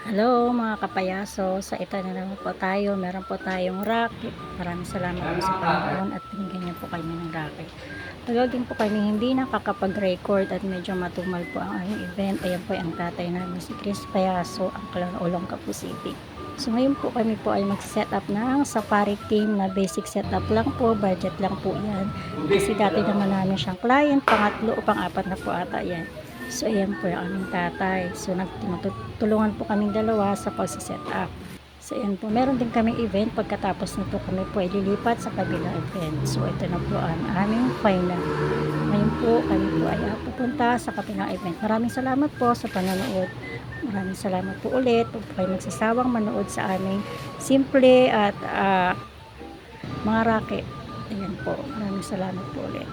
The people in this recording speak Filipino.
Hello mga kapayaso, sa ito na naman po tayo, meron po tayong racket. Maraming salamat po sa Panginoon at binigyan niyo po kami ng racket. Pagaging po kami hindi nakakapag-record at medyo matumal po ang aming event. Ayan po ang tatay namin si Chris Payaso, ang Olong Kapu City. So ngayon po kami po ay mag-set up ng safari team na basic setup lang po, budget lang po yan. Kasi dati naman namin siyang client, pangatlo o pang-apat na po ata yan. So, ayan po yung aming tatay. So, nagtulungan po kaming dalawa sa pagsiset up. So, ayan po. Meron din kaming event. Pagkatapos nito kami po ay lilipat sa kabilang event. So, ito na po ang aming final. Ngayon po, kami po ay pupunta sa kabilang event. Maraming salamat po sa panonood. Maraming salamat po ulit. Huwag po kayo nagsasawang manood sa aming simple at mga racket. Ayan po. Maraming salamat po ulit.